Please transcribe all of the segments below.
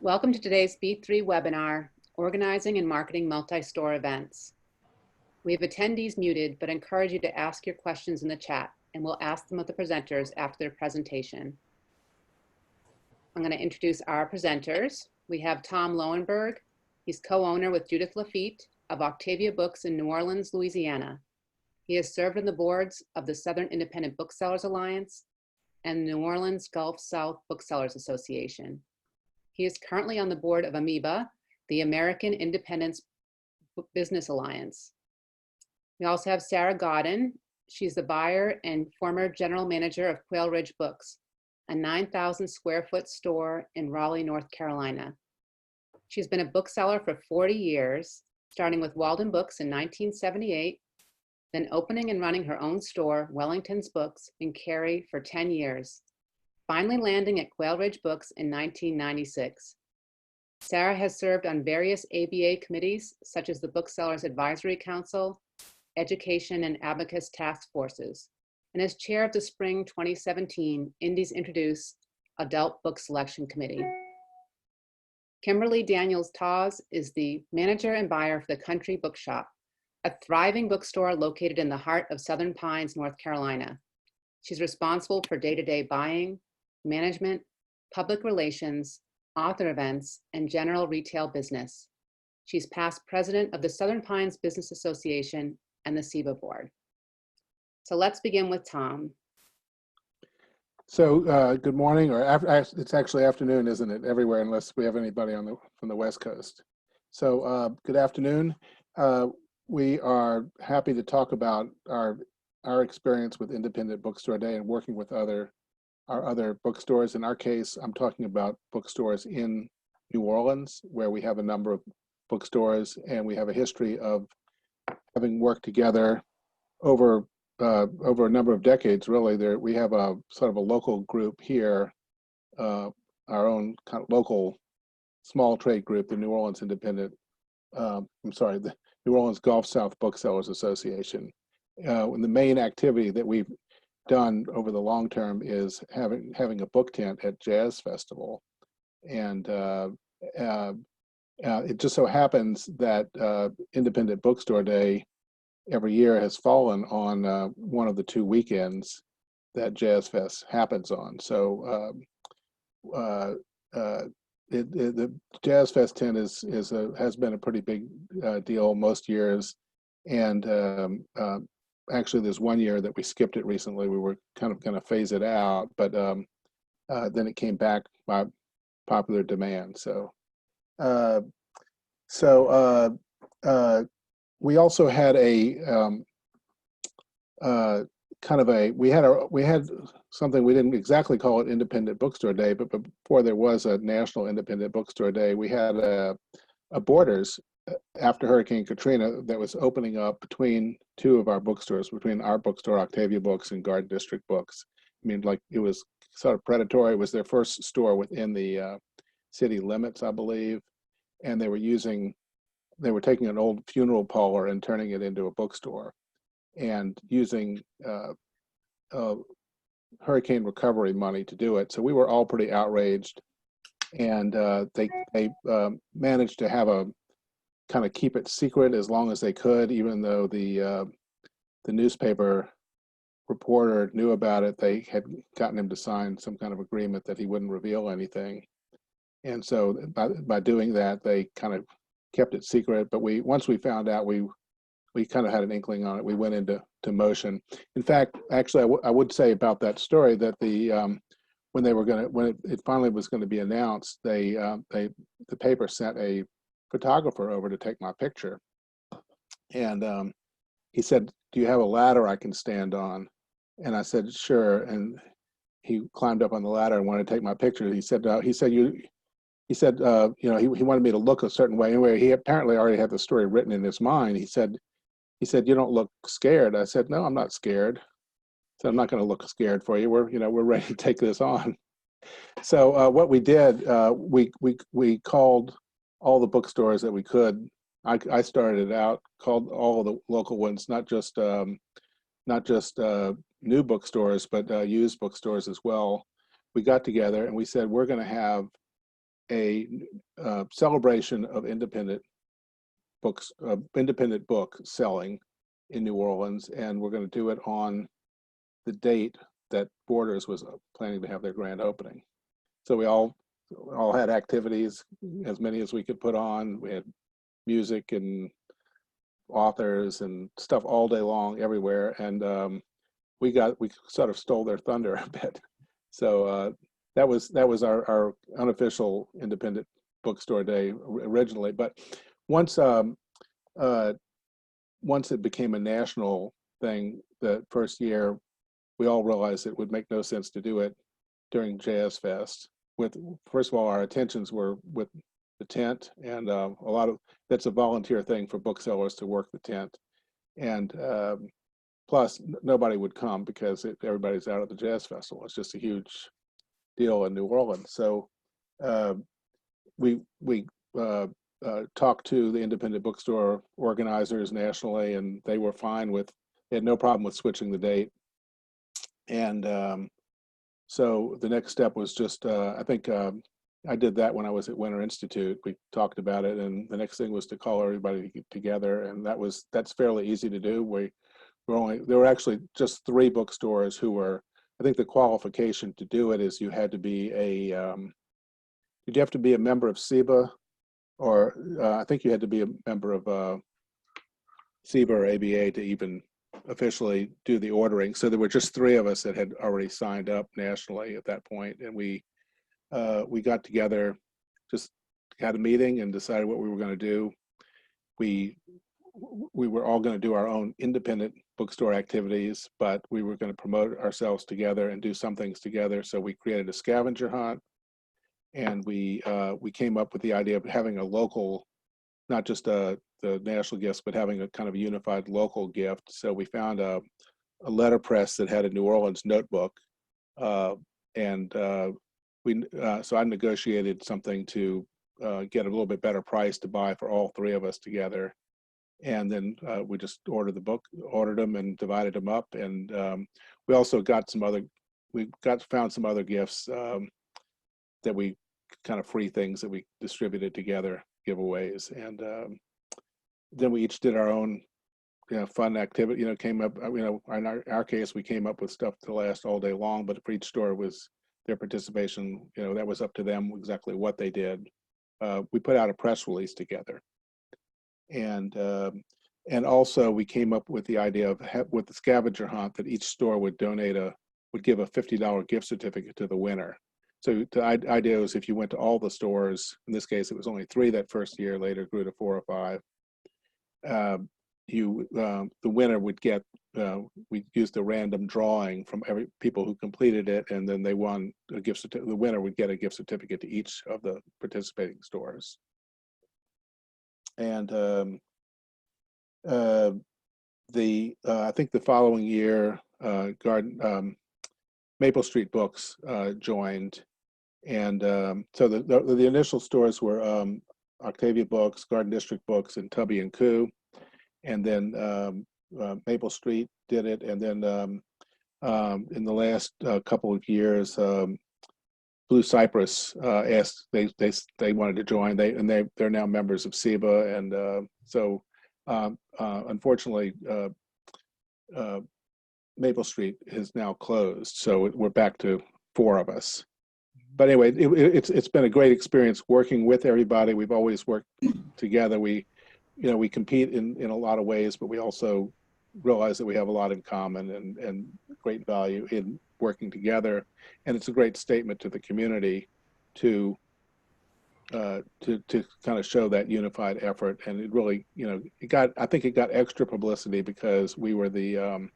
Welcome to today's B3 webinar, Organizing and Marketing Multi-Store Events. We have attendees muted, but encourage you to ask your questions in the chat, and we'll ask them of the presenters after their presentation. I'm going to introduce our presenters. We have Tom Lowenburg. He's co-owner with Judith Lafitte of Octavia Books in New Orleans, Louisiana. He has served on the boards of the Southern Independent Booksellers Alliance and New Orleans Gulf South Booksellers Association. He is currently on the board of AMIBA, the American Independent Business Alliance. We also have Sarah Godin. She's the buyer and former general manager of Quail Ridge Books, a 9,000 square foot store in Raleigh, North Carolina. She's been a bookseller for 40 years, starting with Walden Books in 1978, then opening and running her own store, Wellington's Books, in Cary for 10 years, finally landing at Quail Ridge Books in 1996. Sarah has served on various ABA committees, such as the Booksellers Advisory Council, Education and Abacus Task Forces, and is chair of the Spring 2017 Indies Introduce Adult Book Selection Committee. Kimberly Daniels-Tawes is the manager and buyer for the Country Bookshop, a thriving bookstore located in the heart of Southern Pines, North Carolina. She's responsible for day-to-day buying, management, public relations, author events, and general retail business. She's past president of the Southern Pines Business Association and the SIBA board. So let's begin with Tom. So good morning, or it's actually afternoon, isn't it, everywhere, unless we have anybody from the West Coast. So good afternoon. We are happy to talk about our experience with Independent Bookstore Day and working with our other bookstores. In our case, I'm talking about bookstores in New Orleans, where we have a number of bookstores, and we have a history of having worked together over a number of decades. Really, we have a sort of a local group here, our own kind of local small trade group, the New Orleans Independent. The New Orleans Gulf South Booksellers Association. And the main activity that we've done over the long term is having a book tent at Jazz Festival, and it just so happens that Independent Bookstore Day every year has fallen on one of the two weekends that Jazz Fest happens on. So the Jazz Fest tent has been a pretty big deal most years, and actually there's one year that we skipped it recently. We were kind of going to phase it out, but then it came back by popular demand. So we also had we had something, we didn't exactly call it Independent Bookstore Day, but before there was a National Independent Bookstore Day, we had a Borders after Hurricane Katrina that was opening up between two of our bookstores, between our bookstore, Octavia Books, and Garden District Books. I mean, like, it was sort of predatory. It was their first store within the city limits, I believe, and they were taking an old funeral parlor and turning it into a bookstore, and using hurricane recovery money to do it. So we were all pretty outraged, and they managed to have a kind of keep it secret as long as they could, even though the newspaper reporter knew about it. They had gotten him to sign some kind of agreement that he wouldn't reveal anything, and so by doing that, they kind of kept it secret. But once we found out, we kind of had an inkling on it. We went into motion. In fact, actually, I would say about that story that when it finally was going to be announced, the paper sent a photographer over to take my picture, and he said, "Do you have a ladder I can stand on?" And I said, "Sure." And he climbed up on the ladder and wanted to take my picture. He said, you know, he wanted me to look a certain way. Anyway, he apparently already had the story written in his mind. He said, "You don't look scared." I said, "No, I'm not scared." So I'm not going to look scared for you. We're ready to take this on. So what we did, we called all the bookstores that we could. I started it out, called all of the local ones, not just new bookstores, but used bookstores as well. We got together and we said, we're going to have a celebration of independent books, independent book selling in New Orleans, and we're going to do it on the date that Borders was planning to have their grand opening. So we all had activities, as many as we could put on. We had music and authors and stuff all day long everywhere, and we sort of stole their thunder a bit. So that was our unofficial independent bookstore day originally. But once once it became a national thing, the first year, we all realized it would make no sense to do it during Jazz Fest. First of all, our intentions were with the tent, and a lot of that's a volunteer thing for booksellers to work the tent, and plus nobody would come because everybody's out at the Jazz Festival. It's just a huge deal in New Orleans. So we talked to the independent bookstore organizers nationally, and they were fine with. They had no problem with switching the date, and so the next step was just I think I did that when I was at Winter Institute. We talked about it, and the next thing was to call everybody together, and that's fairly easy to do. There were actually just 3 bookstores who were. I think the qualification to do it is you had to be did you have to be a member of SEBA, or I think you had to be a member of SEBA or ABA to even officially do the ordering. So there were just 3 of us that had already signed up nationally at that point, and we got together, just had a meeting and decided what we were going to do. We were all going to do our own independent bookstore activities, but we were going to promote ourselves together and do some things together. So we created a scavenger hunt, and we came up with the idea of having a local, not just the national gifts, but having a kind of unified local gift. So we found a letterpress that had a New Orleans notebook, and so I negotiated something to get a little bit better price to buy for all 3 of us together, and then we just ordered them and divided them up, and we also got found some other gifts that we kind of free things that we distributed together, giveaways, and then we each did our own fun activity. Came up, in our case, we came up with stuff to last all day long, but for each store was their participation, that was up to them exactly what they did. We put out a press release together, and also we came up with the idea of with the scavenger hunt that each store would give a $50 gift certificate to the winner. So the idea was if you went to all the stores, in this case it was only 3 that first year, later grew to 4 or 5. The winner would get. We used a random drawing from every people who completed it, and then they won a gift certificate. The winner would get a gift certificate to each of the participating stores. And I think the following year, Maple Street Books joined, and so the initial stores were Octavia Books, Garden District Books, and Tubby and Coup, and then Maple Street did it, and then in the last couple of years, Blue Cypress asked they wanted to join. They're now members of SEBA, and so unfortunately, Maple Street is now closed, so we're back to 4 of us. But anyway, it's been a great experience working with everybody. We've always worked together. We compete in a lot of ways, but we also realize that we have a lot in common and great value in working together. And it's a great statement to the community to kind of show that unified effort. And it really, I think it got extra publicity because we were the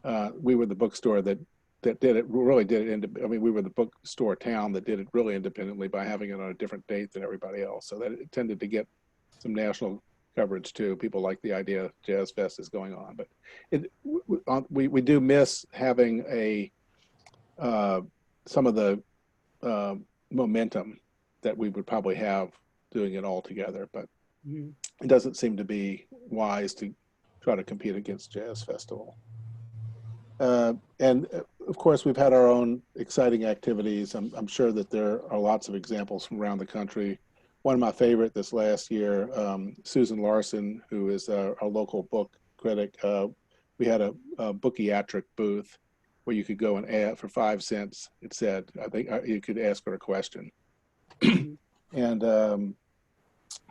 bookstore that did it. We were the bookstore town that did it really independently by having it on a different date than everybody else. So that it tended to get some national coverage too. People like the idea Jazz Fest is going on, but we do miss having some of the momentum that we would probably have doing it all together. But it doesn't seem to be wise to try to compete against Jazz Festival. And of course, we've had our own exciting activities. I'm sure that there are lots of examples from around the country. One of my favorite this last year, Susan Larson, who is our local book critic, we had a bookiatric booth where you could go and add for 5 cents. It said, I think you could ask her a question. And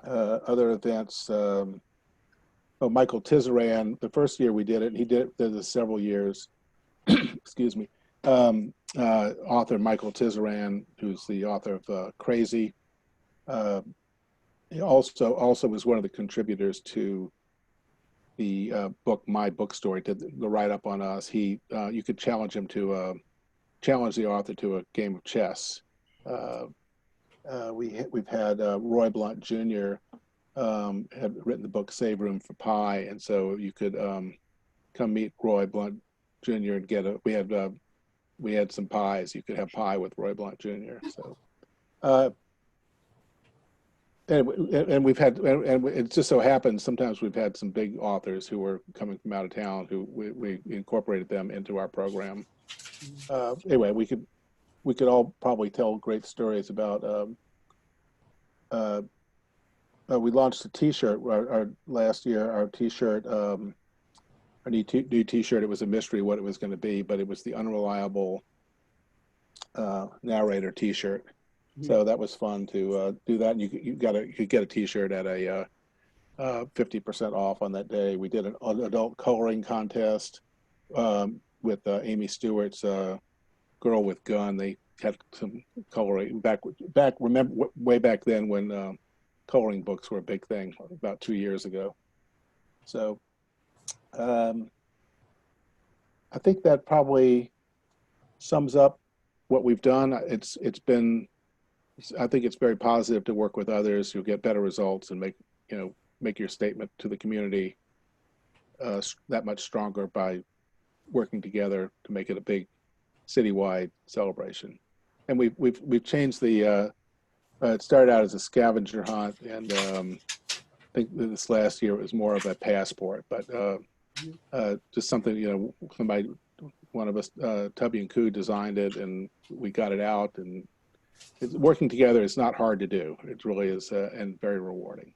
other events, Michael Tizaran, the first year we did it, and he did this several years. Excuse me. Author Michael Tizaran, who's the author of Crazy, he also was one of the contributors to the book My Bookstore. He did the write-up on us. You could challenge him to challenge the author to a game of chess. We've had Roy Blunt Jr. Had written the book Save Room for Pie, and so you could come meet Roy Blunt Jr. and get we had some pies. You could have pie with Roy Blunt Jr. So, and we've had, and it just so happens sometimes we've had some big authors who were coming from out of town who we incorporated them into our program. Anyway, we could all probably tell great stories about. We launched a T-shirt our last year. Our T-shirt, our new T-shirt. It was a mystery what it was going to be, but it was the unreliable narrator T-shirt. So that was fun to do that. And you could get a T-shirt at a 50% off on that day. We did an adult coloring contest with Amy Stewart's Girl with Gun. They had some coloring back. Remember way back then when coloring books were a big thing about 2 years ago. So I think that probably sums up what we've done. I think it's very positive to work with others. You'll get better results and make your statement to the community that much stronger by working together to make it a big citywide celebration. And we've changed the. It started out as a scavenger hunt, and I think this last year it was more of a passport. But just something, one of us, Tubby and Koo, designed it, and we got it out. And working together is not hard to do. It really is, and very rewarding.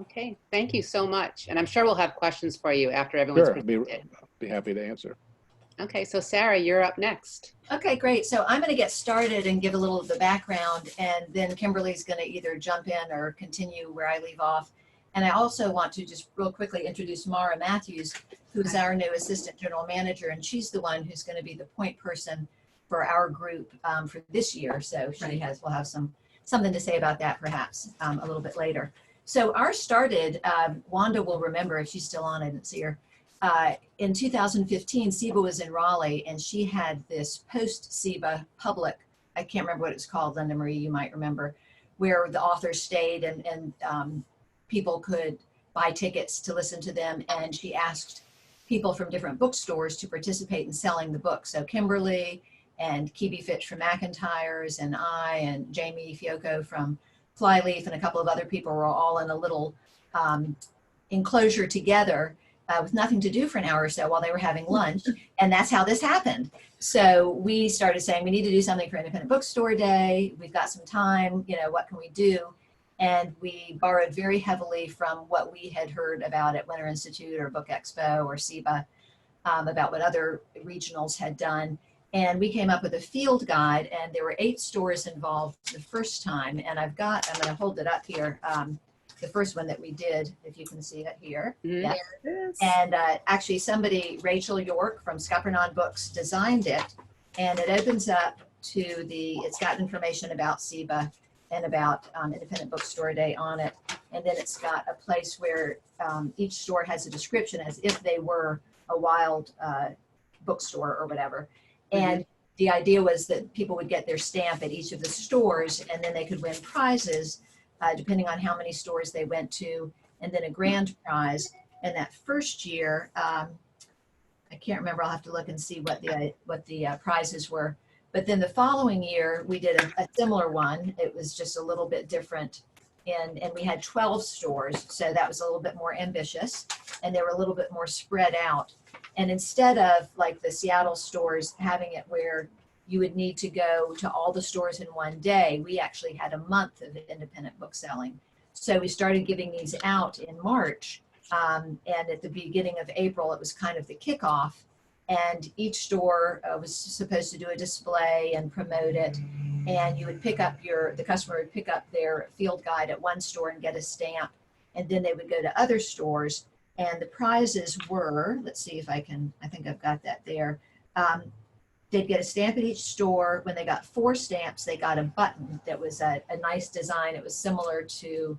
Okay, thank you so much. And I'm sure we'll have questions for you after everyone's presented. I'll be happy to answer. Okay, so Sarah, you're up next. Okay, great. So I'm going to get started and give a little of the background, and then Kimberly's going to either jump in or continue where I leave off. And I also want to just real quickly introduce Mara Matthews, who is our new assistant general manager, and she's the one who's going to be the point person for our group for this year. So we'll have something to say about that perhaps a little bit later. So ours started, Wanda will remember if she's still on, I didn't see her. In 2015, SIBA was in Raleigh, and she had this post-SIBA public, I can't remember what it's called, Linda Marie, you might remember, where the authors stayed and people could buy tickets to listen to them. And she asked people from different bookstores to participate in selling the book. So Kimberly and Kibi Fitch from McIntyre's and I and Jamie Fiocco from Flyleaf and a couple of other people were all in a little enclosure together with nothing to do for an hour or so while they were having lunch. And that's how this happened. So we started saying, we need to do something for Independent Bookstore Day. We've got some time, what can we do? And we borrowed very heavily from what we had heard about at Winter Institute or Book Expo or SIBA about what other regionals had done. And we came up with a field guide, and there were 8 stores involved the first time. And I'm going to hold it up here. The first one that we did, if you can see it here. Yeah. And actually Rachel York from Scavenger Books designed it, and it opens up to it's got information about SIBA and about Independent Bookstore Day on it. And then it's got a place where each store has a description as if they were a wild bookstore or whatever. And the idea was that people would get their stamp at each of the stores, and then they could win prizes depending on how many stores they went to, and then a grand prize. And that first year, I can't remember, I'll have to look and see what the prizes were. But then the following year, we did a similar one. It was just a little bit different. And we had 12 stores, so that was a little bit more ambitious, and they were a little bit more spread out. And instead of like the Seattle stores having it where you would need to go to all the stores in one day, we actually had a month of independent book selling. So we started giving these out in March. And at the beginning of April, it was kind of the kickoff. And each store was supposed to do a display and promote it. And you would pick up the customer would pick up their field guide at one store and get a stamp. And then they would go to other stores. And the prizes were, let's see if I think I've got that there. They'd get a stamp at each store. When they got 4 stamps, they got a button that was a nice design. It was similar to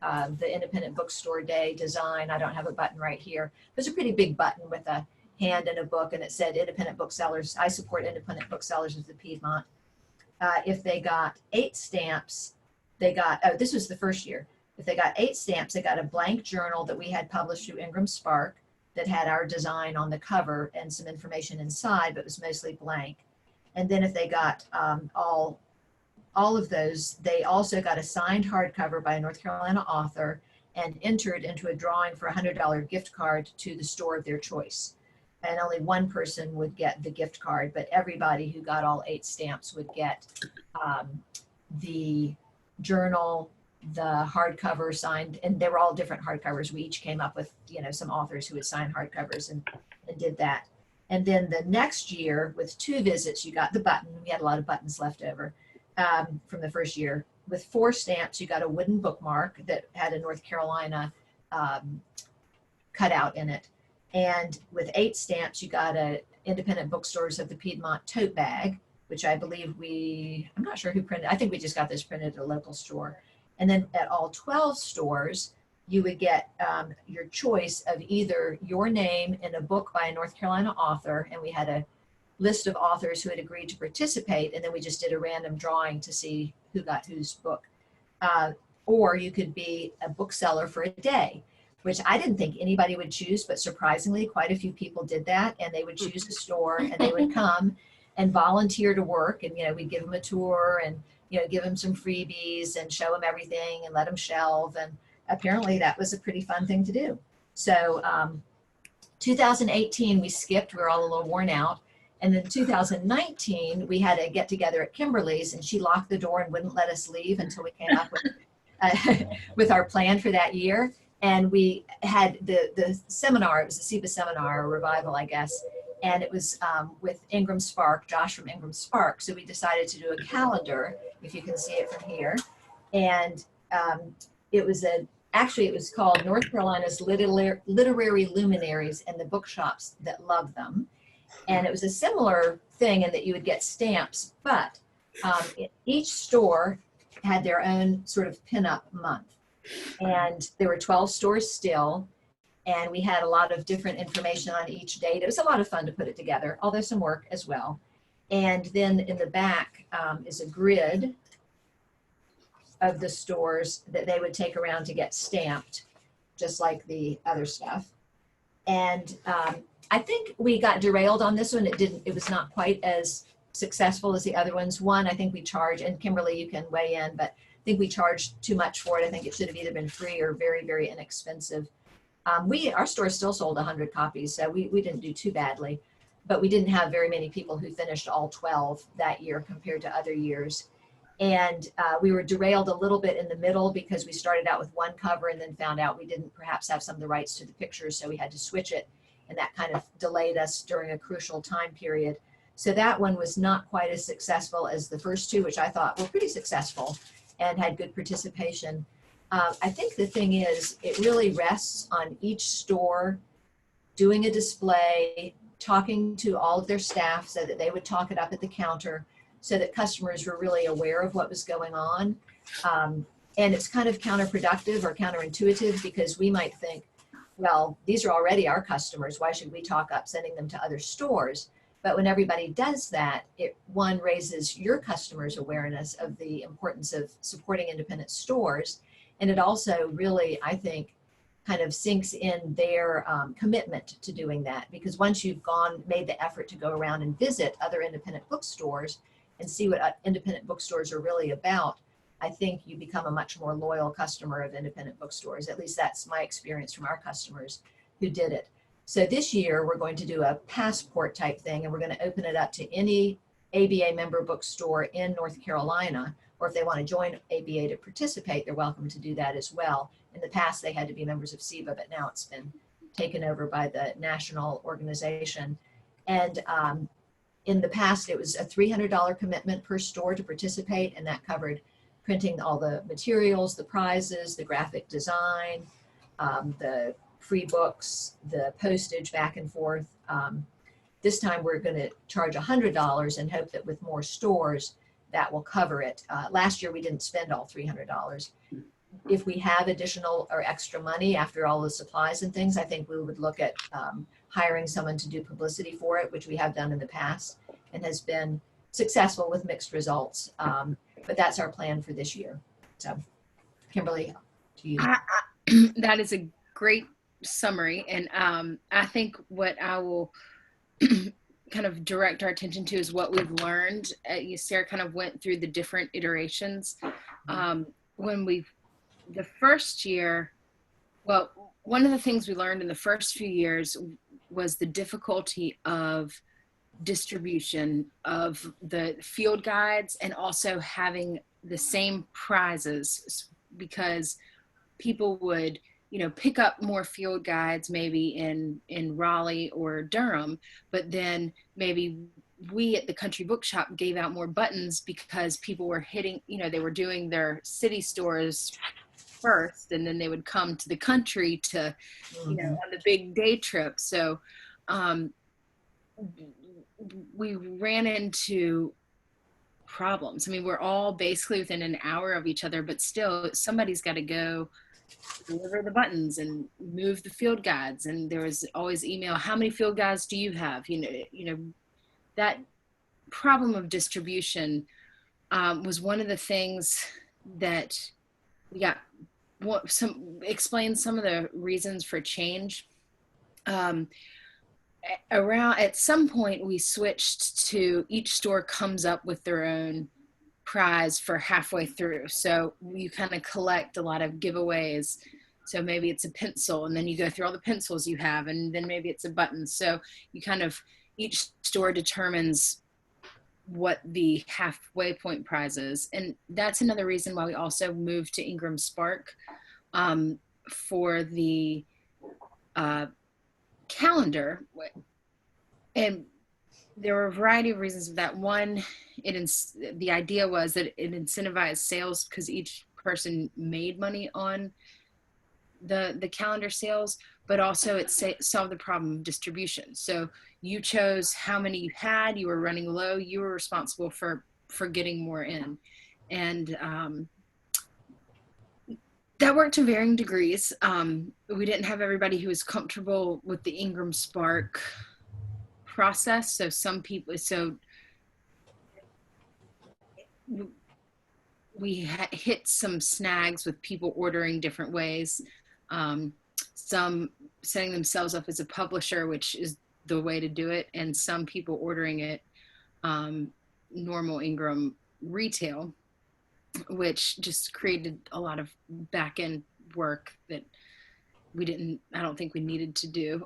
the Independent Bookstore Day design. I don't have a button right here. It was a pretty big button with a hand and a book, and it said independent booksellers. I support independent booksellers of the Piedmont. If they got 8 stamps, they got, oh, this was the first year. If they got 8 stamps, they got a blank journal that we had published through Ingram Spark that had our design on the cover and some information inside, but it was mostly blank. And then if they got all of those, they also got a signed hardcover by a North Carolina author and entered into a drawing for a $100 gift card to the store of their choice. And only one person would get the gift card, but everybody who got all 8 stamps would get the journal, the hardcover signed, and they were all different hardcovers. We each came up with, some authors who would sign hardcovers and did that. And then the next year with 2 visits, you got the button. We had a lot of buttons left over from the first year. With 4 stamps, you got a wooden bookmark that had a North Carolina cutout in it. And with 8 stamps, you got a Independent Bookstores of the Piedmont tote bag, which I believe I'm not sure who printed. I think we just got this printed at a local store. And then at all 12 stores, you would get your choice of either your name in a book by a North Carolina author, and we had a list of authors who had agreed to participate, and then we just did a random drawing to see who got whose book. Or you could be a bookseller for a day, which I didn't think anybody would choose, but surprisingly, quite a few people did that, and they would choose a store, and they would come and volunteer to work, and we'd give them a tour and give them some freebies and show them everything and let them shelve. And apparently that was a pretty fun thing to do. So 2018, we skipped. We were all a little worn out. And then 2019, we had a get together at Kimberly's, and she locked the door and wouldn't let us leave until we came up with our plan for that year. And we had the seminar. It was a SEBA seminar, or revival, I guess. And it was with Ingram Spark, Josh from Ingram Spark. So we decided to do a calendar, if you can see it from here. And it was called North Carolina's Literary Luminaries and the Bookshops That Love Them. And it was a similar thing in that you would get stamps, but each store had their own sort of pinup month. And there were 12 stores still. And we had a lot of different information on each date. It was a lot of fun to put it together, although some work as well. And then in the back is a grid of the stores that they would take around to get stamped, just like the other stuff. And I think we got derailed on this one. It was not quite as successful as the other ones. One, I think we charged, and Kimberly, you can weigh in, but I think we charged too much for it. I think it should have either been free or very, very inexpensive. Our store still sold 100 copies, so we didn't do too badly, but we didn't have very many people who finished all 12 that year compared to other years. And we were derailed a little bit in the middle because we started out with one cover and then found out we didn't perhaps have some of the rights to the pictures, so we had to switch it, and that kind of delayed us during a crucial time period. So that one was not quite as successful as the first 2, which I thought were pretty successful and had good participation. I think the thing is, it really rests on each store doing a display, talking to all of their staff so that they would talk it up at the counter so that customers were really aware of what was going on. And it's kind of counterproductive or counterintuitive because we might think, well, these are already our customers. Why should we talk up sending them to other stores? But when everybody does that, it one raises your customers' awareness of the importance of supporting independent stores. And it also really, I think, kind of sinks in their commitment to doing that. Because once you've made the effort to go around and visit other independent bookstores and see what independent bookstores are really about, I think you become a much more loyal customer of independent bookstores. At least that's my experience from our customers who did it. So this year we're going to do a passport type thing, and we're going to open it up to any ABA member bookstore in North Carolina, or if they want to join ABA to participate, they're welcome to do that as well. In the past, they had to be members of SEBA, but now it's been taken over by the national organization. And in the past, it was a $300 commitment per store to participate, and that covered printing all the materials, the prizes, the graphic design, the free books, the postage back and forth. This time we're going to charge $100 and hope that with more stores that will cover it. Last year we didn't spend all $300. If we have additional or extra money after all the supplies and things, I think we would look at hiring someone to do publicity for it, which we have done in the past and has been successful with mixed results. But that's our plan for this year. So, Kimberly, to you. That is a great summary. And I think what I will kind of direct our attention to is what we've learned. Sarah kind of went through the different iterations. The first year, well, one of the things we learned in the first few years was the difficulty of distribution of the field guides and also having the same prizes, because people would, pick up more field guides maybe in Raleigh or Durham, but then maybe we at the country bookshop gave out more buttons because people were hitting, they were doing their city stores first, and then they would come to the country to, on the big day trip. So we ran into problems. I mean, we're all basically within an hour of each other, but still somebody's got to go deliver the buttons and move the field guides. And there was always email, how many field guides do you have? That problem of distribution was one of the things that we got explain some of the reasons for change. At some point we switched to each store comes up with their own prize for halfway through. So you kind of collect a lot of giveaways. So maybe it's a pencil, and then you go through all the pencils you have, and then maybe it's a button. So you kind of, each store determines what the halfway point prize is. And that's another reason why we also moved to Ingram Spark for the calendar. And there were a variety of reasons for that. One, the idea was that it incentivized sales because each person made money on the calendar sales, but also it solved the problem of distribution. So you chose how many you had, you were running low, you were responsible for getting more in. And that worked to varying degrees. We didn't have everybody who was comfortable with the Ingram Spark process. So some people, we hit some snags with people ordering different ways. Some setting themselves up as a publisher, which is the way to do it, and some people ordering it normal Ingram retail, which just created a lot of back end work that I don't think we needed to do.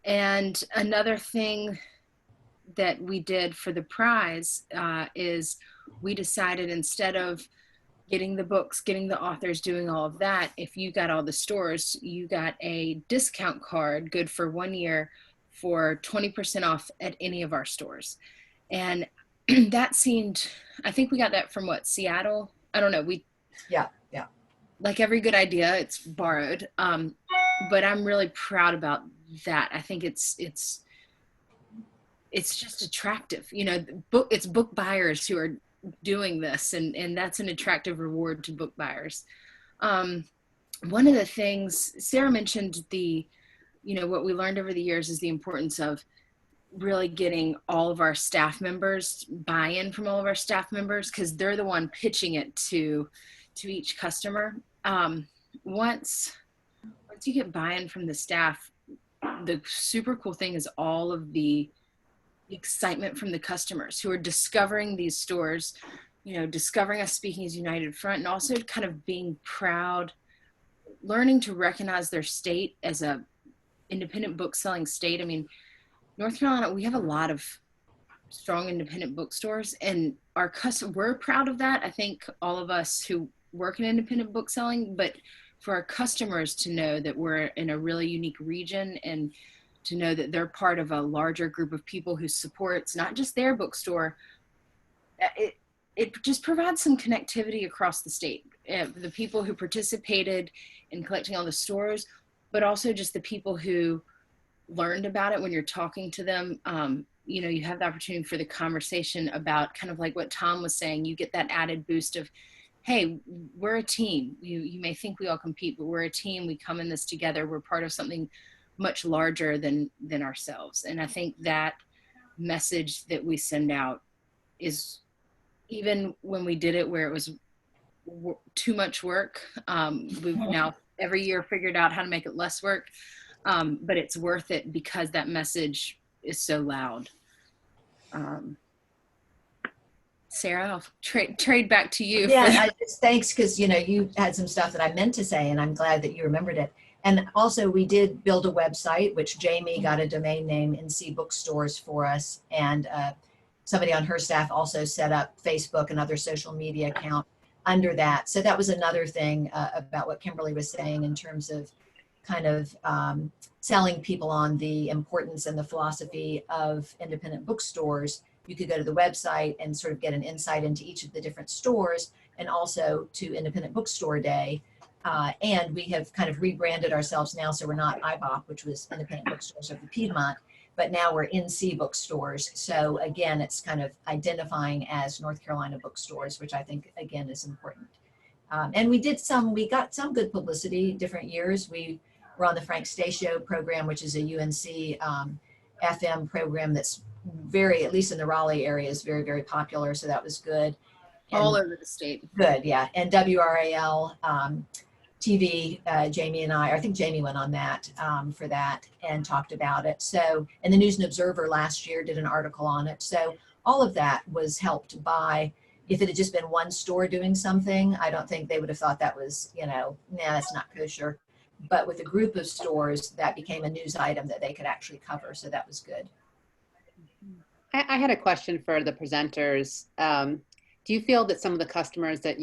And another thing that we did for the prize is we decided, instead of getting the books, getting the authors, doing all of that, if you got all the stores, you got a discount card good for 1 year for 20% off at any of our stores. And that seemed, I think we got that from Seattle? I don't know. Yeah. Like every good idea, it's borrowed. But I'm really proud about that. I think it's just attractive. It's book buyers who are doing this, and that's an attractive reward to book buyers. One of the things Sarah mentioned, what we learned over the years is the importance of really getting all of our staff members, buy-in from all of our staff members, because they're the one pitching it to each customer. Once you get buy-in from the staff, the super cool thing is all of the excitement from the customers who are discovering these stores, discovering us Speaking as United Front, and also kind of being proud, learning to recognize their state as a independent book selling state. I mean, North Carolina, we have a lot of strong independent bookstores, and we're proud of that. I think all of us who work in independent book selling, but for our customers to know that we're in a really unique region, and to know that they're part of a larger group of people who supports not just their bookstore, it just provides some connectivity across the state. The people who participated in collecting all the stores, but also just the people who learned about it when you're talking to them. You know, you have the opportunity for the conversation about kind of like what Tom was saying. You get that added boost of, hey, we're a team. You may think we all compete, but we're a team. We come in this together. We're part of something much larger than ourselves. And I think that message that we send out is, even when we did it where it was too much work, we've now every year figured out how to make it less work, but it's worth it because that message is so loud. Sarah, I'll trade back to you. Yeah, thanks, because you had some stuff that I meant to say, and I'm glad that you remembered it. And also, we did build a website, which Jamie got a domain name, NC Bookstores, for us, and somebody on her staff also set up Facebook and other social media account under that. So that was another thing about what Kimberly was saying in terms of kind of selling people on the importance and the philosophy of independent bookstores. You could go to the website and sort of get an insight into each of the different stores, and also to Independent Bookstore Day. And we have kind of rebranded ourselves now, so we're not IBOP, which was Independent Bookstores of the Piedmont, but now we're NC Bookstores. So again, it's kind of identifying as North Carolina bookstores, which I think, again, is important. And we got some good publicity different years. We were on the Frank Stasio program, which is a UNC FM program that's very, at least in the Raleigh area, is very, very popular. So that was good. And all over the state. Good, yeah. And WRAL TV, Jamie and I think Jamie went on that for that and talked about it. So, and the News and Observer last year did an article on it. So all of that was helped by, if it had just been one store doing something, I don't think they would have thought that was, nah, that's not kosher. But with a group of stores, that became a news item that they could actually cover. So that was good. I had a question for the presenters. Do you feel that some of the customers that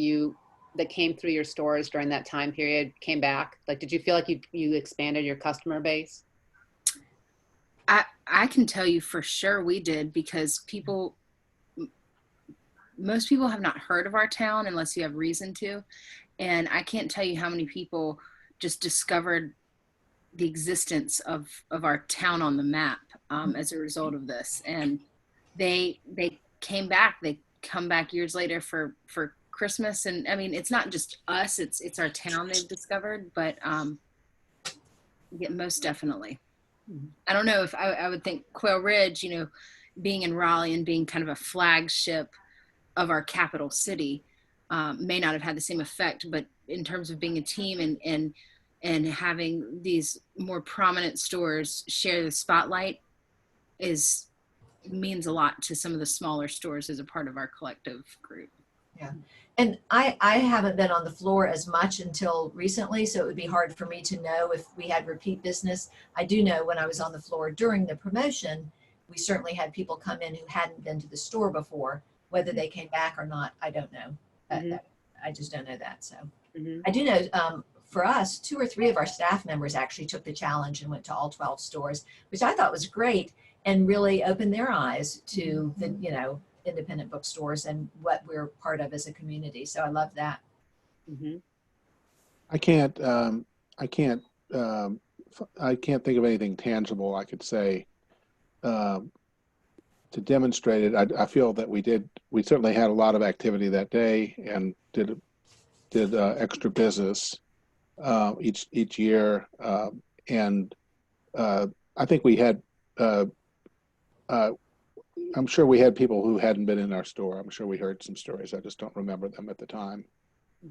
came through your stores during that time period came back? Like, did you feel like you expanded your customer base? I can tell you for sure we did, because most people have not heard of our town unless you have reason to. And I can't tell you how many people just discovered the existence of our town on the map as a result of this. And they came back. They come back years later for Christmas. And I mean, it's not just us, it's our town they've discovered, but yeah, most definitely. I don't know if I would think Quail Ridge, being in Raleigh and being kind of a flagship of our capital city, may not have had the same effect, but in terms of being a team and having these more prominent stores share the spotlight means a lot to some of the smaller stores as a part of our collective group. Yeah. And I haven't been on the floor as much until recently, so it would be hard for me to know if we had repeat business. I do know when I was on the floor during the promotion, we certainly had people come in who hadn't been to the store before. Whether they came back or not, I don't know. I just don't know that. So I do know for us, 2 or 3 of our staff members actually took the challenge and went to all 12 stores, which I thought was great and really opened their eyes to the, independent bookstores and what we're part of as a community. So I love that. I can't think of anything tangible I could say to demonstrate it. I feel that we certainly had a lot of activity that day and did extra business each year, and I think we had I'm sure we had people who hadn't been in our store. I'm sure we heard some stories. I just don't remember them at the time.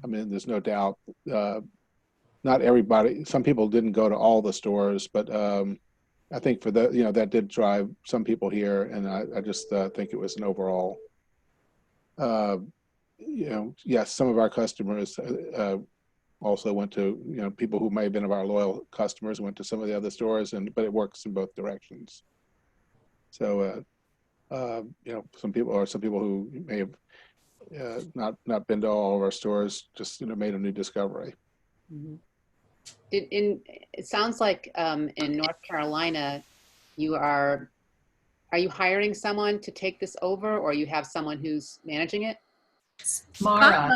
I mean, there's no doubt. Not everybody. Some people didn't go to all the stores, but I think for that did drive some people here, and I just think it was an overall. Yes, some of our customers also went to, you know, people who may have been of our loyal customers went to some of the other stores, but it works in both directions. So, you know, some people who may have not been to all of our stores just, you know, made a new discovery. Mm-hmm. It sounds like in North Carolina, are you hiring someone to take this over, or you have someone who's managing it? Mara.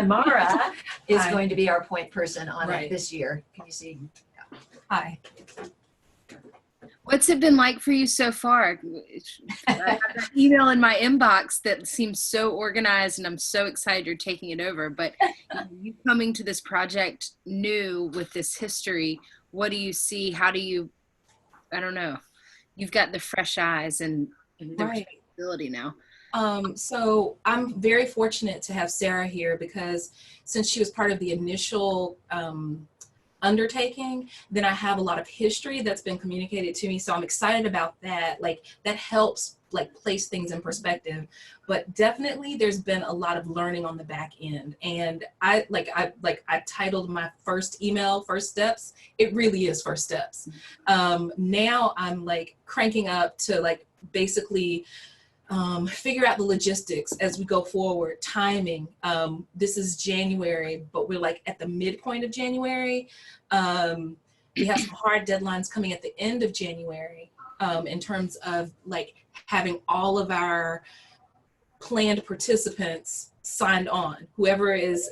Mara is Hi. going to be our point person on Right. it this year. Can you see? Hi. What's it been like for you so far? I have that email in my inbox that seems so organized, and I'm so excited you're taking it over. But you coming to this project new with this history, what do you see? How do you, I don't know. You've got the fresh eyes and the Right. responsibility now. So I'm very fortunate to have Sarah here because since she was part of the initial undertaking, then I have a lot of history that's been communicated to me. So I'm excited about that. Like that helps like place things in perspective. But definitely there's been a lot of learning on the back end. And I titled my first email First Steps. It really is First Steps. Now I'm like cranking up to like basically figure out the logistics as we go forward, timing. This is January, but we're like at the midpoint of January. We have some hard deadlines coming at the end of January in terms of like having all of our planned participants signed on. Whoever's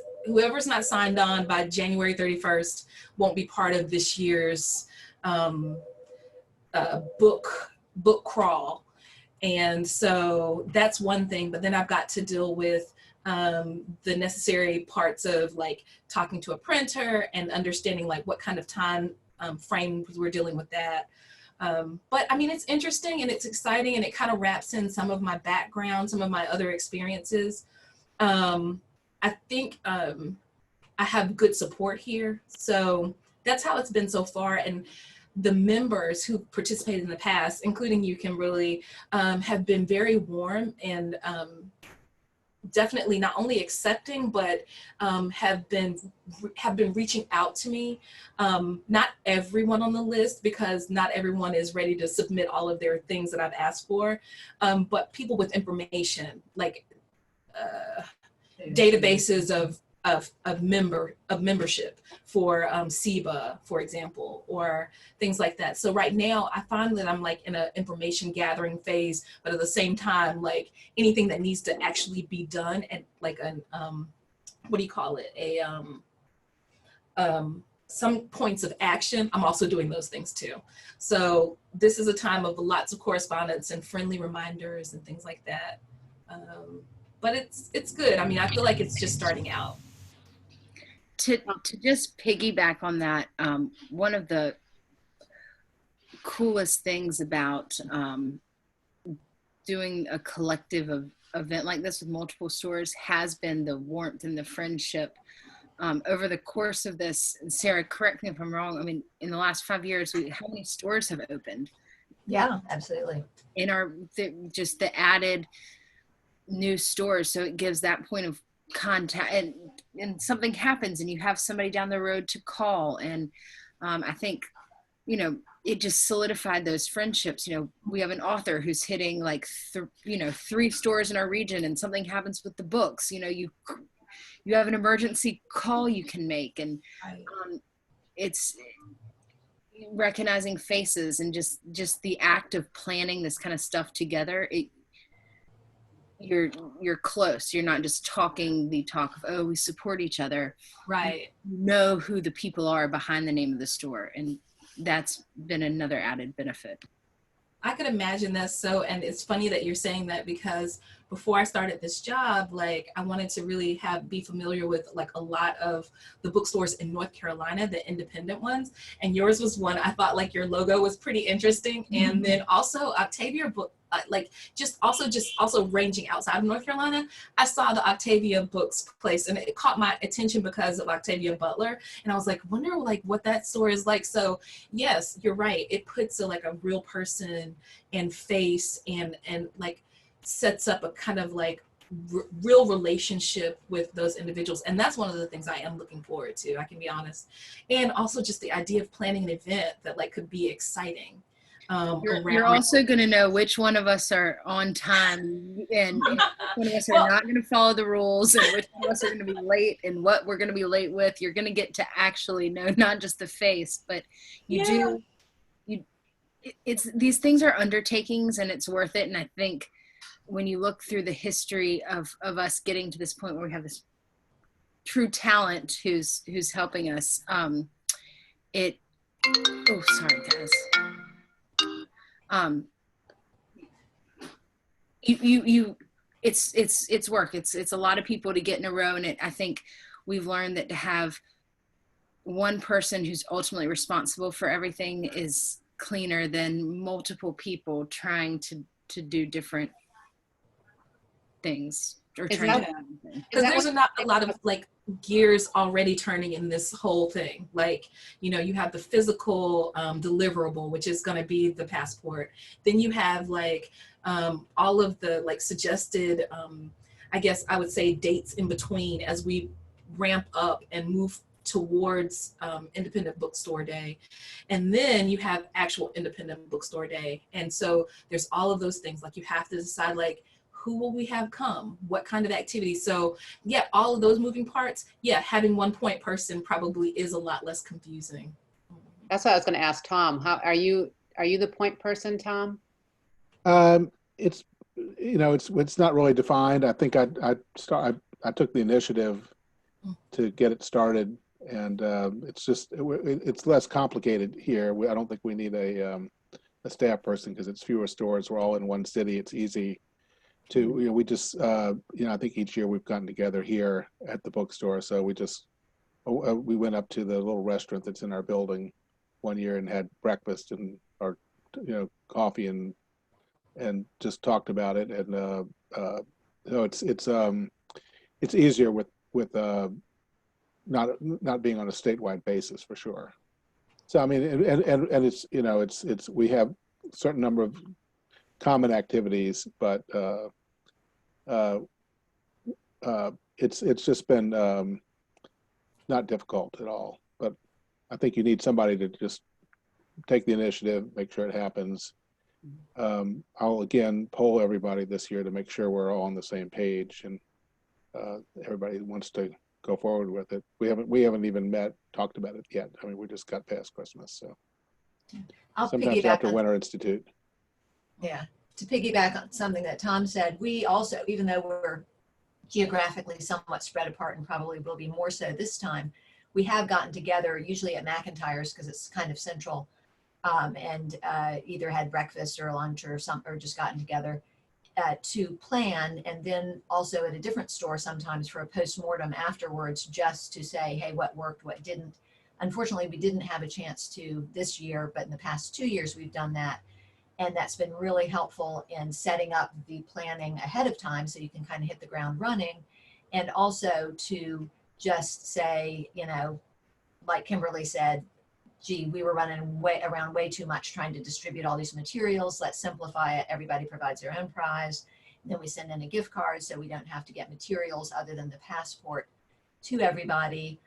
not signed on by January 31st won't be part of this year's book crawl. And so that's one thing, but then I've got to deal with the necessary parts of like talking to a printer and understanding like what kind of time frame we're dealing with that. But I mean, it's interesting and it's exciting and it kind of wraps in some of my background, some of my other experiences. I think I have good support here. So that's how it's been so far. And the members who participated in the past, including you, Kimberly, have been very warm and definitely not only accepting, but have been reaching out to me. Not everyone on the list, because not everyone is ready to submit all of their things that I've asked for, but people with information, like databases of membership for SEBA, for example, or things like that. So right now I find that I'm like in an information gathering phase, but at the same time, like anything that needs to actually be done and like an, what do you call it? Some points of action, I'm also doing those things too. So this is a time of lots of correspondence and friendly reminders and things like that. But it's good. I mean, I feel like it's just starting out. To just piggyback on that, one of the coolest things about doing a collective event like this with multiple stores has been the warmth and the friendship over the course of this. Sarah, correct me if I'm wrong. I mean, in the last 5 years, how many stores have opened? Yeah, absolutely. In just the added new stores, so it gives that point of contact, and something happens and you have somebody down the road to call, and I think, you know, it just solidified those friendships. You know, we have an author who's hitting like 3 stores in our region, and something happens with the books. You know, you have an emergency call you can make, and it's recognizing faces and just the act of planning this kind of stuff together. You're close. You're not just talking the talk of, oh, we support each other. Right. You know who the people are behind the name of the store, and that's been another added benefit. I could imagine that. So, and it's funny that you're saying that, because before I started this job, like I wanted to really be familiar with like a lot of the bookstores in North Carolina, the independent ones. And yours was one. I thought like your logo was pretty interesting. Mm-hmm. And then also Octavia Book, like also ranging outside of North Carolina, I saw the Octavia Books place, and it caught my attention because of Octavia Butler. And I was like, wonder like what that store is like. So yes, you're right. It puts like a real person and face and like sets up a kind of like real relationship with those individuals. And that's one of the things I am looking forward to, I can be honest. And also just the idea of planning an event that like could be exciting. You're also going to know which one of us are on time and which one of us are not going to follow the rules, and which one of us are going to be late, and what we're going to be late with. You're going to get to actually know not just the face, but it's these things are undertakings, and it's worth it. And I think when you look through the history of us getting to this point where we have this true talent who's helping us, oh, sorry guys. It's work. It's a lot of people to get in a row. And I think we've learned that to have one person who's ultimately responsible for everything is cleaner than multiple people trying to do different things. Because there's not a lot of like gears already turning in this whole thing. Like, you know, you have the physical deliverable, which is going to be the passport. Then you have like all of the like suggested, I guess I would say dates in between as we ramp up and move towards Independent Bookstore Day. And then you have actual Independent Bookstore Day. And so there's all of those things. Like you have to decide like, who will we have come? What kind of activity? So yeah, all of those moving parts, yeah, having one point person probably is a lot less confusing. That's what I was going to ask Tom. How are you the point person, Tom? It's, you know, it's not really defined. I think I took the initiative to get it started, and it's just it's less complicated here. I don't think we need a staff person because it's fewer stores. We're all in one city. It's easy to, you know, we just, you know, I think each year we've gotten together here at the bookstore. So we went up to the little restaurant that's in our building one year and had breakfast and, or, you know, coffee and just talked about it. And so it's easier with not being on a statewide basis for sure. So, I mean, and it's, you know, it's, we have a certain number of common activities, but it's just been not difficult at all. But I think you need somebody to just take the initiative, make sure it happens. I'll again poll everybody this year to make sure we're all on the same page, and everybody wants to go forward with it. We haven't even talked about it yet. I mean, we just got past Christmas, so sometimes after Winter Institute. Yeah, to piggyback on something that Tom said, we also, even though we're geographically somewhat spread apart and probably will be more so this time, we have gotten together usually at McIntyre's because it's kind of central, and either had breakfast or lunch or just gotten together to plan, and then also at a different store sometimes for a post-mortem afterwards, just to say, hey, what worked, what didn't. Unfortunately, we didn't have a chance to this year, but in the past 2 years we've done that. And that's been really helpful in setting up the planning ahead of time so you can kind of hit the ground running. And also to just say, you know, like Kimberly said, gee, we were running around way too much trying to distribute all these materials. Let's simplify it. Everybody provides their own prize. And then we send in a gift card so we don't have to get materials other than the passport to everybody.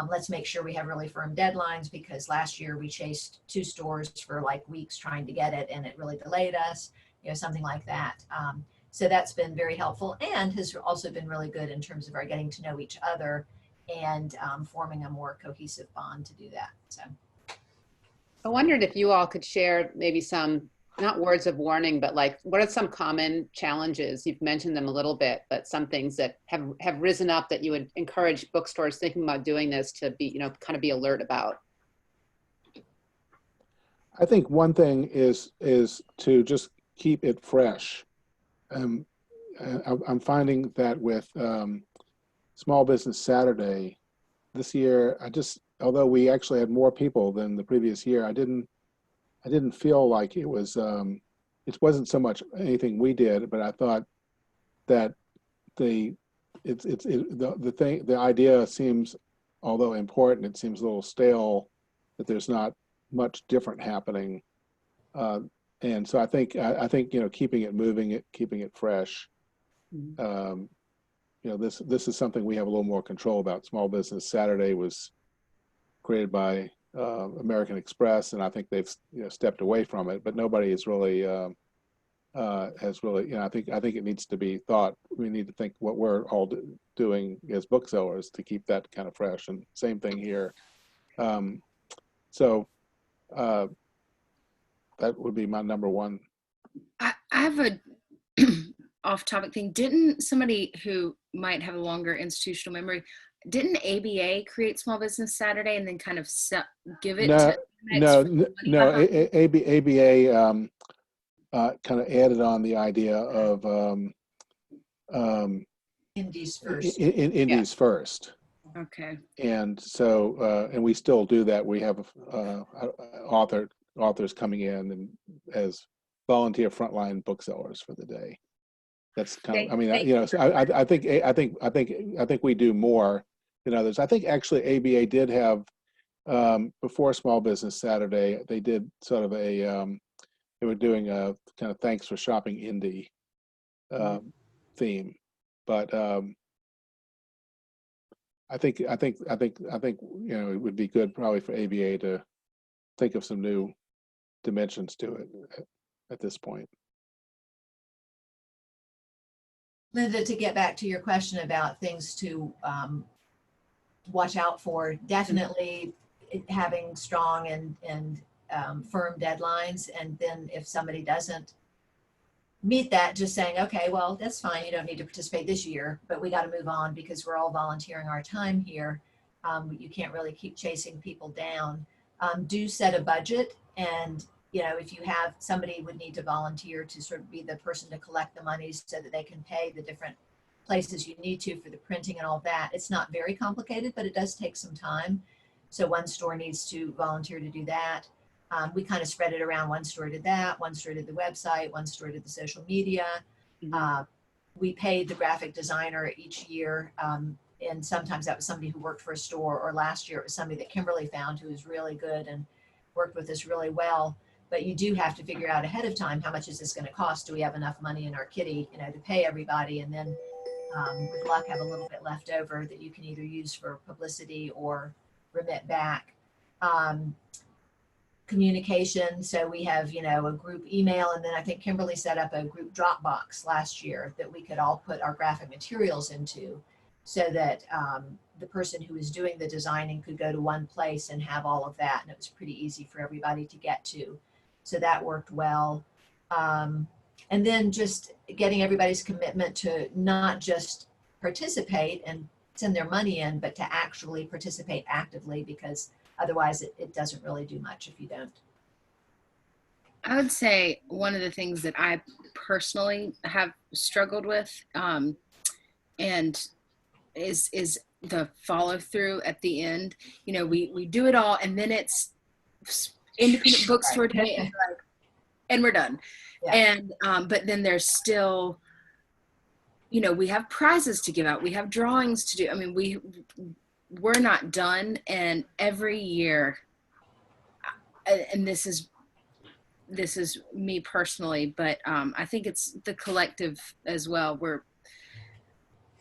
Let's make sure we have really firm deadlines, because last year we chased 2 stores for like weeks trying to get it, and it really delayed us, you know, something like that. So that's been very helpful and has also been really good in terms of our getting to know each other and forming a more cohesive bond to do that. So I wondered if you all could share maybe some, not words of warning, but like, what are some common challenges? You've mentioned them a little bit, but some things that have risen up that you would encourage bookstores thinking about doing this to be, you know, kind of be alert about. I think one thing is to just keep it fresh. I'm finding that with Small Business Saturday this year, although we actually had more people than the previous year, I didn't feel like it wasn't so much anything we did, but I thought that the idea seems, although important, it seems a little stale, that there's not much different happening. And so I think, you know, keeping it moving, keeping it fresh You know, this is something we have a little more control about. Small Business Saturday was created by American Express, and I think they've stepped away from it, but nobody has really you know, I think it needs to be thought. We need to think what we're all doing as booksellers to keep that kind of fresh, and same thing here. So that would be my number one. I have a off-topic thing. Didn't somebody who might have a longer institutional memory, didn't ABA create Small Business Saturday and then kind of give it to ABA kind of added on the idea of Indies first. Indies first. Okay. And so, and we still do that. We have authors coming in and as volunteer frontline booksellers for the day. That's kind of, I mean, you know, so I think we do more than others. I think actually ABA did have before Small Business Saturday, they did sort of a they were doing a kind of thanks for shopping indie theme, but I think you know, it would be good probably for ABA to think of some new dimensions to it at this point. Linda, to get back to your question about things to watch out for, definitely having strong and firm deadlines. And then if somebody doesn't meet that, just saying, okay, well, that's fine. You don't need to participate this year, but we got to move on because we're all volunteering our time here. You can't really keep chasing people down. Do set a budget, and you know, if you have somebody would need to volunteer to sort of be the person to collect the monies so that they can pay the different places you need to for the printing and all that. It's not very complicated, but it does take some time. So one store needs to volunteer to do that. We kind of spread it around. One store did that, one store did the website, one store did the social media. We paid the graphic designer each year. And sometimes that was somebody who worked for a store, or last year it was somebody that Kimberly found who was really good and worked with us really well. But you do have to figure out ahead of time, how much is this going to cost? Do we have enough money in our kitty, you know, to pay everybody? And then with luck, have a little bit left over that you can either use for publicity or remit back. Communication. So we have, you know, a group email, and then I think Kimberly set up a group Dropbox last year that we could all put our graphic materials into, so that the person who was doing the designing could go to one place and have all of that. And it was pretty easy for everybody to get to. So that worked well. And then just getting everybody's commitment to not just participate and send their money in, but to actually participate actively, because otherwise it doesn't really do much if you don't. I would say one of the things that I personally have struggled with and is the follow through at the end. You know, we do it all, and then it's independent bookstore day, and we're done. Yeah. And but then there's still, you know, we have prizes to give out, we have drawings to do. I mean, we're not done. And every year, and this is me personally, but I think it's the collective as well. We're,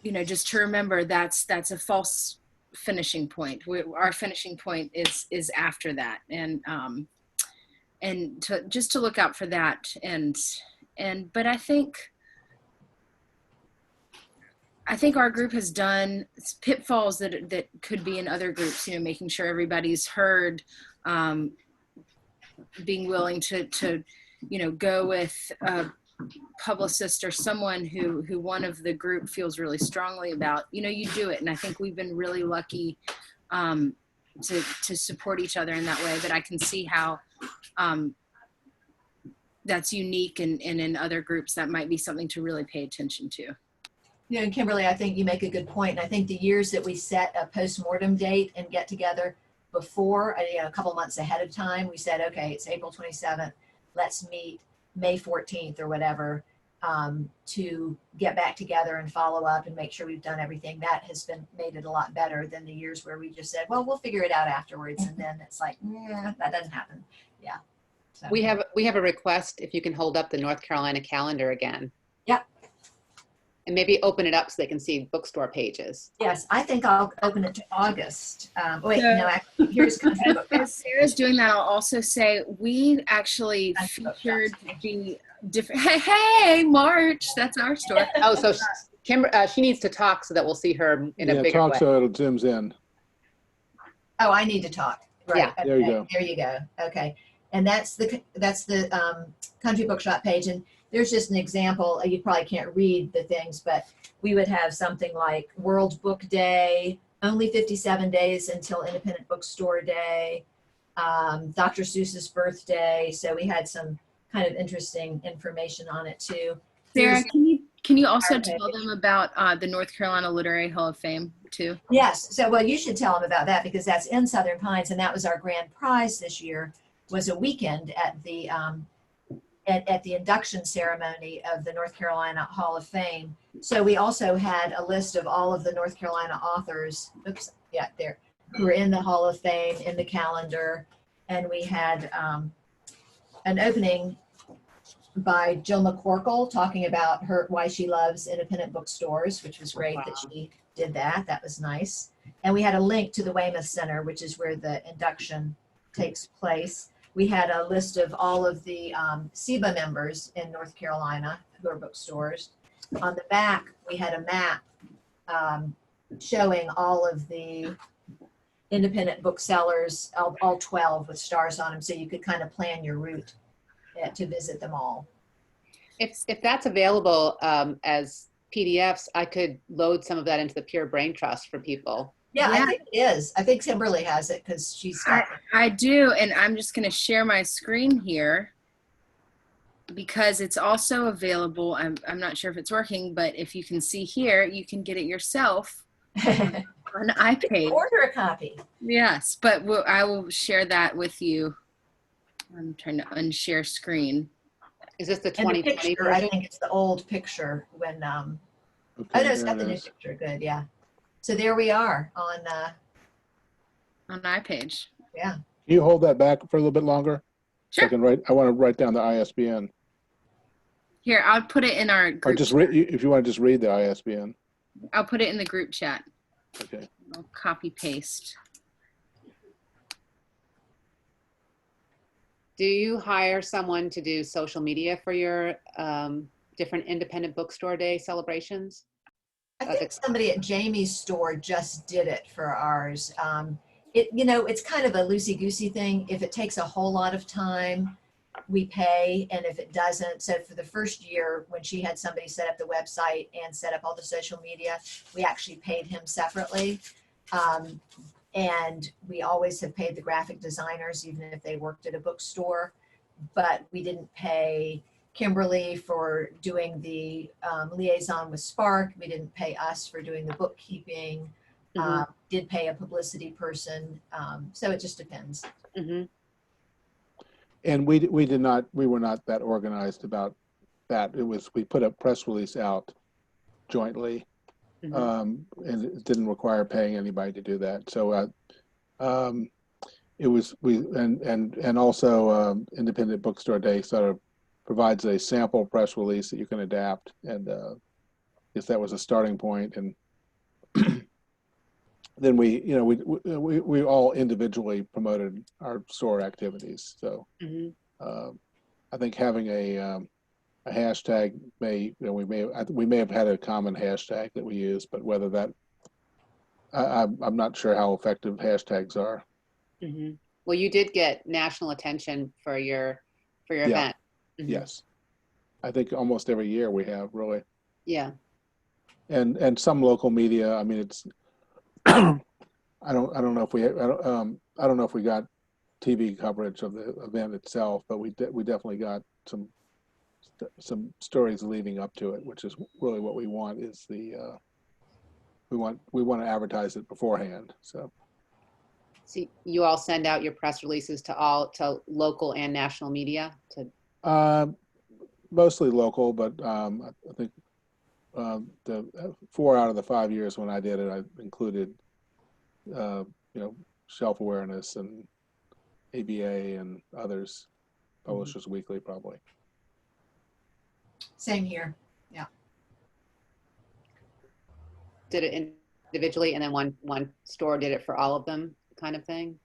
you know, just to remember that's a false finishing point. Our finishing point is after that, and to look out for that. But I think our group has done pitfalls that could be in other groups, you know, making sure everybody's heard, being willing to, you know, go with a publicist or someone who one of the group feels really strongly about, you know, you do it. And I think we've been really lucky to support each other in that way. But I can see how that's unique, and in other groups that might be something to really pay attention to. You know, Kimberly, I think you make a good point. And I think the years that we set a postmortem date and get together before, you know, a couple months ahead of time, we said, okay, it's April 27th. Let's meet May 14th or whatever, to get back together and follow up and make sure we've done everything. That has made it a lot better than the years where we just said, well, we'll figure it out afterwards. And then it's like, yeah, that doesn't happen. Yeah. So. We have a request if you can hold up the North Carolina calendar again. Yep. And maybe open it up so they can see bookstore pages. Yes, I think I'll open it to August. Wait, So- no, actually, here's Country Book Shop. As Sarah's doing that, I'll also say we actually Country Book featured Shop's the different. Hey, March, that's our store. Oh, so she needs to talk so that we'll see her in a Yeah, bigger talk way. so it zooms in. Oh, I need to talk. Right. Yeah, there you okay, go. There you go. Okay. And that's the Country Bookshop page. And there's just an example. You probably can't read the things, but we would have something like World Book Day, only 57 days until Independent Bookstore Day, Dr. Seuss's birthday. So we had some kind of interesting information on it too. Sarah, can you also Okay. tell them about the North Carolina Literary Hall of Fame too? Yes. So, well, you should tell them about that because that's in Southern Pines, and that was our grand prize this year. Was a weekend at the induction ceremony of the North Carolina Hall of Fame. So we also had a list of all of the North Carolina authors. Oops, yeah, there, who were in the Hall of Fame in the calendar, and we had an opening by Jill McCorkle talking about why she loves independent bookstores, which was great that she did that. That was nice. And we had a link to the Weymouth Center, which is where the induction takes place. We had a list of all of the SEBA members in North Carolina who are bookstores. On the back, we had a map showing all of the independent booksellers, all 12 with stars on them, so you could kind of plan your route to visit them all. if that's available as PDFs, I could load some of that into the Pure Brain Trust for people. Yeah, Yeah. I think it is. I think Kimberly has it because she's got it. I do, and I'm just going to share my screen here because it's also available. I'm not sure if it's working, but if you can see here, you can get it yourself on iPad. Order a copy. Yes, but I will share that with you. I'm trying to unshare screen. Is this the And the 2020 picture, I version? think it's the old picture when, oh Okay, no, it's there got the it new is. picture. Good, yeah. So there we are on, On iPage. yeah. Can you hold that back for a little bit longer? So Sure. I want to write down the ISBN. Here, I'll put it in our Or group. just if you want to just read the ISBN. I'll put it in the group chat. Okay. I'll copy paste. Do you hire someone to do social media for your different independent bookstore day celebrations? I think somebody at Jamie's store just did it for ours. It's kind of a loosey-goosey thing. If it takes a whole lot of time, we pay, and if it doesn't, so for the first year when she had somebody set up the website and set up all the social media, we actually paid him separately. And we always have paid the graphic designers, even if they worked at a bookstore, but we didn't pay Kimberly for doing the liaison with Spark. We didn't pay us for doing the bookkeeping. Mhm. Did pay a publicity person. So it just depends. Mhm. And we were not that organized about that. We put a press release out jointly, Mhm. and it didn't require paying anybody to do that. So it was and also Independent Bookstore Day sort of provides a sample press release that you can adapt, and if that was a starting point, and then we all individually promoted our store activities. So Mhm. I think having a hashtag we may have had a common hashtag that we use, but whether that I'm not sure how effective hashtags are. Mhm. Well, you did get national attention for your Yeah. event. Mhm. Yes, I think almost every year we have, really, Yeah. and some local media. I mean, it's I don't know if we I don't know if we got TV coverage of the event itself, but we definitely got some stories leading up to it, which is really what we want. Is we want to advertise it beforehand. So So you all send out your press releases to local and national media mostly local, but I think the 4 out of the 5 years when I did it, I included Shelf Awareness and ABA and others, Publishers Weekly probably. Same here. did it individually and then one store did it for all of them, kind of thing?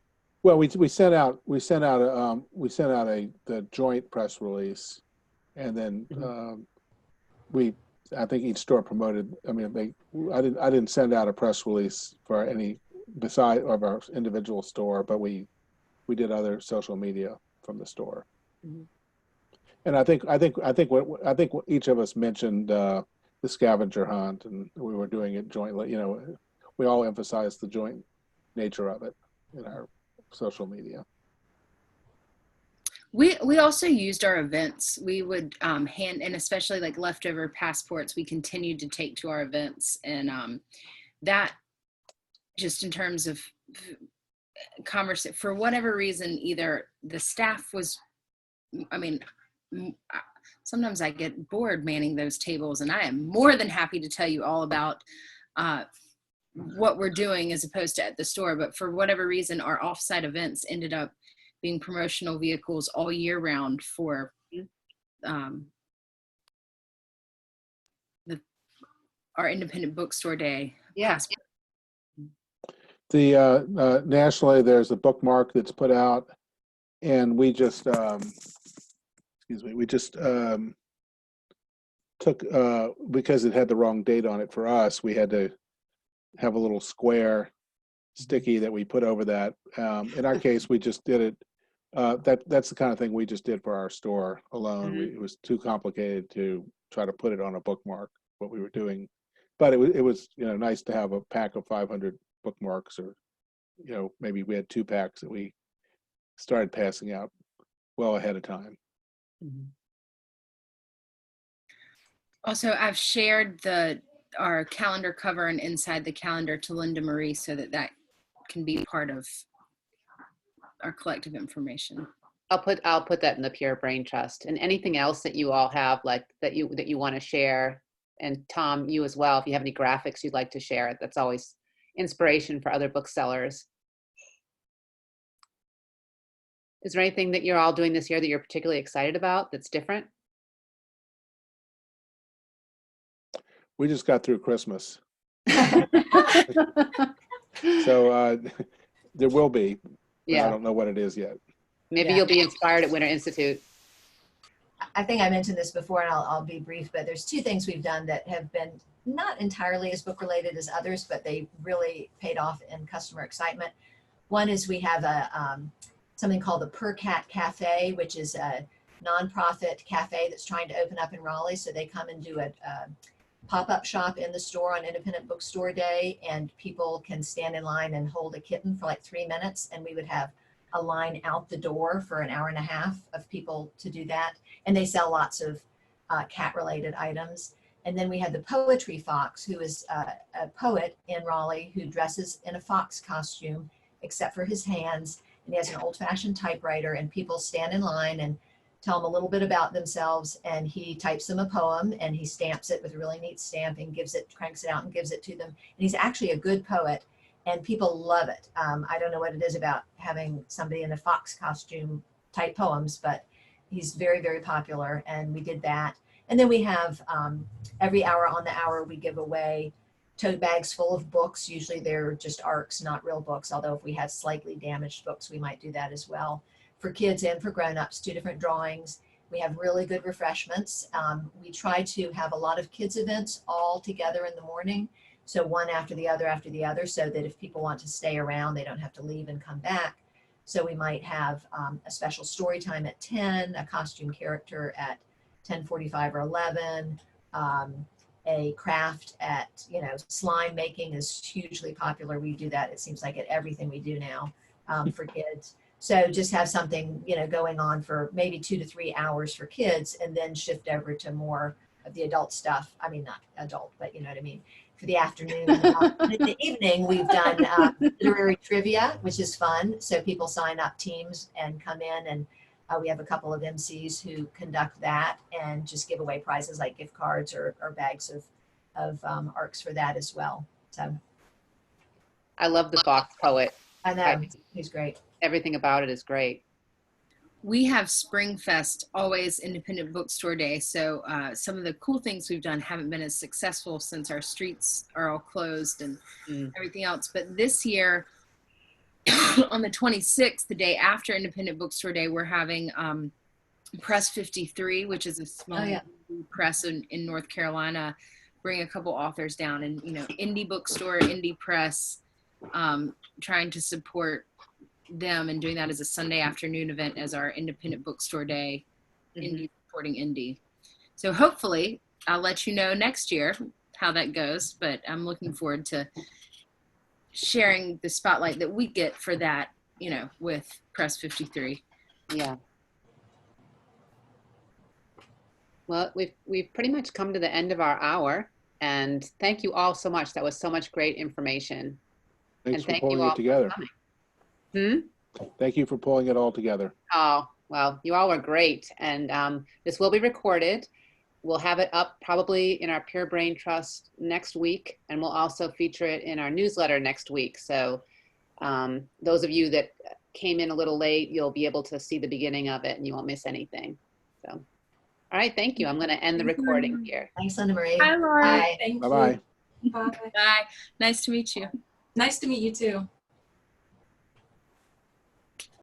Well, we sent out the joint press release, and then I think each store promoted. I mean, I didn't send out a press release for any beside of our individual store, but we did other social media from the store. Mm-hmm. And I think what each of us mentioned the scavenger hunt, and we were doing it jointly. You know, we all emphasized the joint nature of it in our social media. We also used our events. We would hand, and especially like leftover passports, we continued to take to our events, and that just in terms of for whatever reason, either the staff was, I mean, sometimes I get bored manning those tables, and I am more than happy to tell you all about what we're doing as opposed to at the store. But for whatever reason, our offsite events ended up being promotional vehicles all year round for our Independent Bookstore Day. Yeah. The nationally, there's a bookmark that's put out, and we just took because it had the wrong date on it for us, we had to have a little square sticky that we put over that. In our case, we just did it. That's the kind of thing we just did for our store alone. Mm-hmm. It was too complicated to try to put it on a bookmark, what we were doing. But it was nice to have a pack of 500 bookmarks, or maybe we had 2 packs that we started passing out well ahead of time. Mm-hmm. Also, I've shared our calendar cover and inside the calendar to Linda Marie so that can be part of our collective information. I'll put that in the Pure Brain Trust. And anything else that you all have, like that you want to share, and Tom, you as well, if you have any graphics you'd like to share, that's always inspiration for other booksellers. Is there anything that you're all doing this year that you're particularly excited about that's different? We just got through Christmas. So there will be, but I don't know what it is yet. Maybe you'll be inspired at Winter Institute. I think I mentioned this before, and I'll be brief, but there's 2 things we've done that have been not entirely as book related as others, but they really paid off in customer excitement. One is we have something called the Per Cat Cafe, which is a nonprofit cafe that's trying to open up in Raleigh. So they come and do a pop-up shop in the store on Independent Bookstore Day, and people can stand in line and hold a kitten for like 3 minutes, and we would have a line out the door for an hour and a half of people to do that. And they sell lots of cat-related items. And then we had the Poetry Fox, who is a poet in Raleigh who dresses in a fox costume, except for his hands. And he has an old-fashioned typewriter, and people stand in line and tell him a little bit about themselves, and he types them a poem, and he stamps it with a really neat stamp and cranks it out and gives it to them. And he's actually a good poet, and people love it. I don't know what it is about having somebody in a fox costume type poems, but he's very, very popular, and we did that. And then we have every hour on the hour, we give away tote bags full of books. Usually they're just ARCs, not real books, although if we have slightly damaged books, we might do that as well. For kids and for grown-ups, 2 different drawings. We have really good refreshments. We try to have a lot of kids events all together in the morning. So one after the other, so that if people want to stay around, they don't have to leave and come back. So we might have a special story time at 10, a costume character at 10:45 or 11, a craft at, slime making is hugely popular. We do that, it seems like, at everything we do now for kids. So just have something, going on for maybe 2 to 3 hours for kids, and then shift over to more of the adult stuff. I mean, not adult, but you know what I mean, for the afternoon. In the evening, we've done literary trivia, which is fun. So people sign up teams and come in, and we have a couple of MCs who conduct that and just give away prizes like gift cards or bags of ARCs for that as well. So I love the Fox poet. I know, he's great. Everything about it is great. We have Springfest, always Independent Bookstore Day. So some of the cool things we've done haven't been as successful since our streets are all closed and everything else. But this year, on the 26th, the day after Independent Bookstore Day, we're having Press 53, which is a small press in North Carolina, bring a couple authors down, and indie bookstore, indie press, trying to support them and doing that as a Sunday afternoon event as our Independent Bookstore Day, indie supporting indie. So hopefully I'll let you know next year how that goes, but I'm looking forward to sharing the spotlight that we get for that, with Press 53. Yeah. Well, we've pretty much come to the end of our hour, and thank you all so much. That was so much great information. Thanks And for thank you pulling all it together. for coming. Thank you for pulling it all together. Oh, well, you all were great. And this will be recorded. We'll have it up probably in our Pure Brain Trust next week, and we'll also feature it in our newsletter next week. So those of you that came in a little late, you'll be able to see the beginning of it and you won't miss anything. So, all right, thank you. I'm going to end the recording here. Thanks, Linda Marie. Hi, Laura. Bye. Thank Bye-bye. you. Bye. Bye. Nice to meet you. Nice to meet you too.